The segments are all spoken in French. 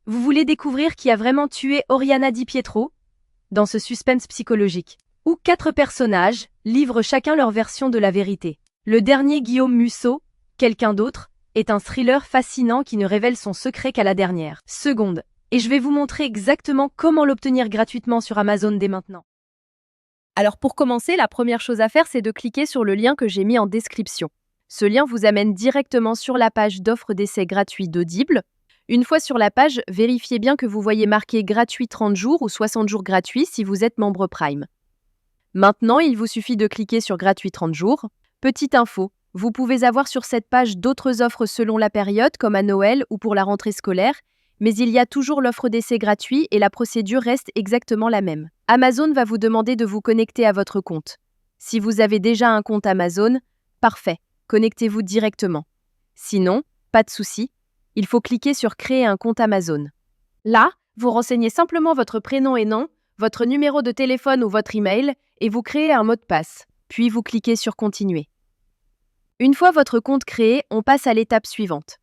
Vous voulez découvrir qui a vraiment tué Oriana Di Pietro? Dans ce suspense psychologique, où 4 personnages livrent chacun leur version de la vérité. Le dernier, Guillaume Musso, quelqu'un d'autre, est un thriller fascinant qui ne révèle son secret qu'à la dernière seconde. Et je vais vous montrer exactement comment l'obtenir gratuitement sur Amazon dès maintenant. Alors pour commencer, la première chose à faire, c'est de cliquer sur le lien que j'ai mis en description. Ce lien vous amène directement sur la page d'offre d'essai gratuit d'Audible. Une fois sur la page, vérifiez bien que vous voyez marqué gratuit 30 jours ou 60 jours gratuits si vous êtes membre Prime. Maintenant, il vous suffit de cliquer sur gratuit 30 jours. Petite info, vous pouvez avoir sur cette page d'autres offres selon la période, comme à Noël ou pour la rentrée scolaire, mais il y a toujours l'offre d'essai gratuit et la procédure reste exactement la même. Amazon va vous demander de vous connecter à votre compte. Si vous avez déjà un compte Amazon, parfait, connectez-vous directement. Sinon, pas de souci, il faut cliquer sur Créer un compte Amazon. Là, vous renseignez simplement votre prénom et nom, votre numéro de téléphone ou votre email et vous créez un mot de passe. Puis vous cliquez sur Continuer. Une fois votre compte créé, on passe à l'étape suivante.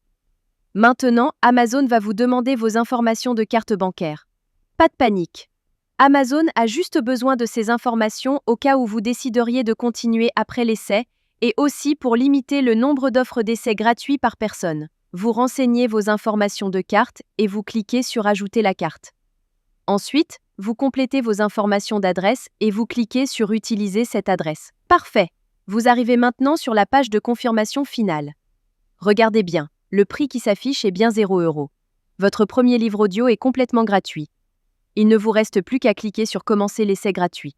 Maintenant, Amazon va vous demander vos informations de carte bancaire. Pas de panique. Amazon a juste besoin de ces informations au cas où vous décideriez de continuer après l'essai et aussi pour limiter le nombre d'offres d'essai gratuits par personne. Vous renseignez vos informations de carte et vous cliquez sur Ajouter la carte. Ensuite, vous complétez vos informations d'adresse et vous cliquez sur Utiliser cette adresse. Parfait. Vous arrivez maintenant sur la page de confirmation finale. Regardez bien. Le prix qui s'affiche est bien 0 €. Votre premier livre audio est complètement gratuit. Il ne vous reste plus qu'à cliquer sur Commencer l'essai gratuit.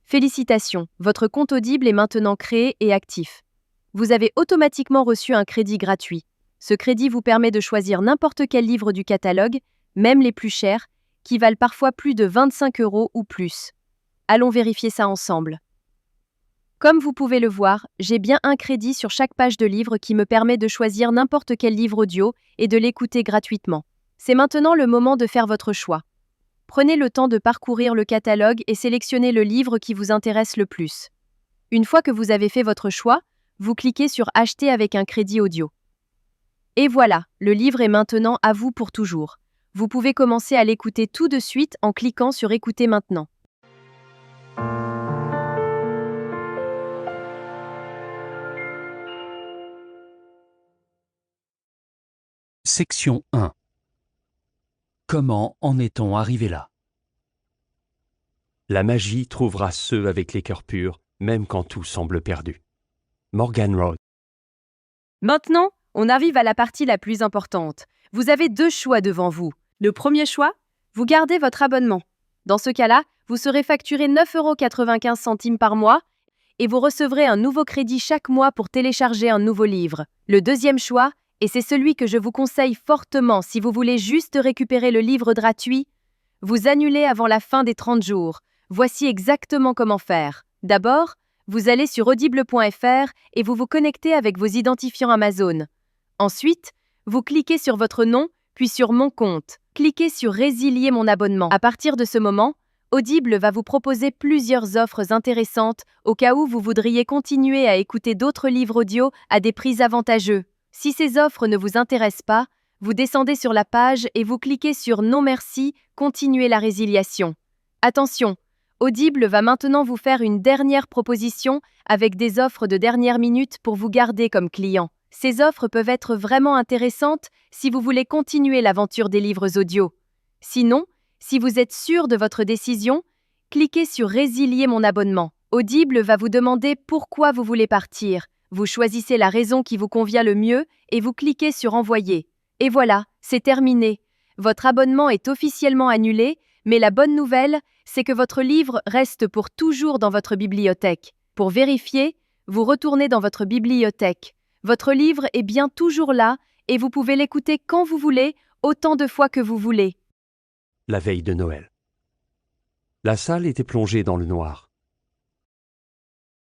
Félicitations, votre compte Audible est maintenant créé et actif. Vous avez automatiquement reçu un crédit gratuit. Ce crédit vous permet de choisir n'importe quel livre du catalogue, même les plus chers, qui valent parfois plus de 25 € ou plus. Allons vérifier ça ensemble. Comme vous pouvez le voir, j'ai bien un crédit sur chaque page de livre qui me permet de choisir n'importe quel livre audio et de l'écouter gratuitement. C'est maintenant le moment de faire votre choix. Prenez le temps de parcourir le catalogue et sélectionnez le livre qui vous intéresse le plus. Une fois que vous avez fait votre choix, vous cliquez sur Acheter avec un crédit audio. Et voilà, le livre est maintenant à vous pour toujours. Vous pouvez commencer à l'écouter tout de suite en cliquant sur Écouter maintenant. Section 1. Comment en est-on arrivé là? La magie trouvera ceux avec les cœurs purs, même quand tout semble perdu. Morgan Road. Maintenant, on arrive à la partie la plus importante. Vous avez 2 choix devant vous. Le premier choix, vous gardez votre abonnement. Dans ce cas-là, vous serez facturé 9,95 € par mois et vous recevrez un nouveau crédit chaque mois pour télécharger un nouveau livre. Le deuxième choix, et c'est celui que je vous conseille fortement si vous voulez juste récupérer le livre gratuit, vous annulez avant la fin des 30 jours. Voici exactement comment faire. D'abord, vous allez sur audible.fr et vous vous connectez avec vos identifiants Amazon. Ensuite, vous cliquez sur votre nom, puis sur Mon compte. Cliquez sur Résilier mon abonnement. À partir de ce moment, Audible va vous proposer plusieurs offres intéressantes au cas où vous voudriez continuer à écouter d'autres livres audio à des prix avantageux. Si ces offres ne vous intéressent pas, vous descendez sur la page et vous cliquez sur Non merci, continuer la résiliation. Attention, Audible va maintenant vous faire une dernière proposition avec des offres de dernière minute pour vous garder comme client. Ces offres peuvent être vraiment intéressantes si vous voulez continuer l'aventure des livres audio. Sinon, si vous êtes sûr de votre décision, cliquez sur Résilier mon abonnement. Audible va vous demander pourquoi vous voulez partir. Vous choisissez la raison qui vous convient le mieux et vous cliquez sur Envoyer. Et voilà, c'est terminé. Votre abonnement est officiellement annulé, mais la bonne nouvelle, c'est que votre livre reste pour toujours dans votre bibliothèque. Pour vérifier, vous retournez dans votre bibliothèque. Votre livre est bien toujours là et vous pouvez l'écouter quand vous voulez, autant de fois que vous voulez. La veille de Noël. La salle était plongée dans le noir.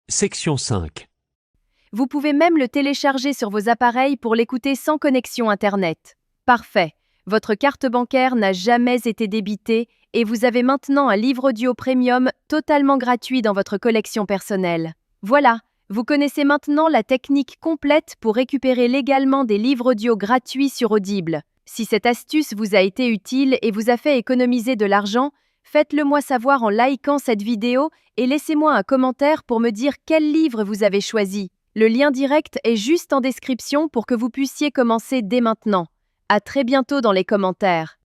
Section 5. Vous pouvez même le télécharger sur vos appareils pour l'écouter sans connexion Internet. Parfait. Votre carte bancaire n'a jamais été débitée et vous avez maintenant un livre audio premium totalement gratuit dans votre collection personnelle. Voilà, vous connaissez maintenant la technique complète pour récupérer légalement des livres audio gratuits sur Audible. Si cette astuce vous a été utile et vous a fait économiser de l'argent, faites-le moi savoir en likant cette vidéo et laissez-moi un commentaire pour me dire quel livre vous avez choisi. Le lien direct est juste en description pour que vous puissiez commencer dès maintenant. À très bientôt dans les commentaires.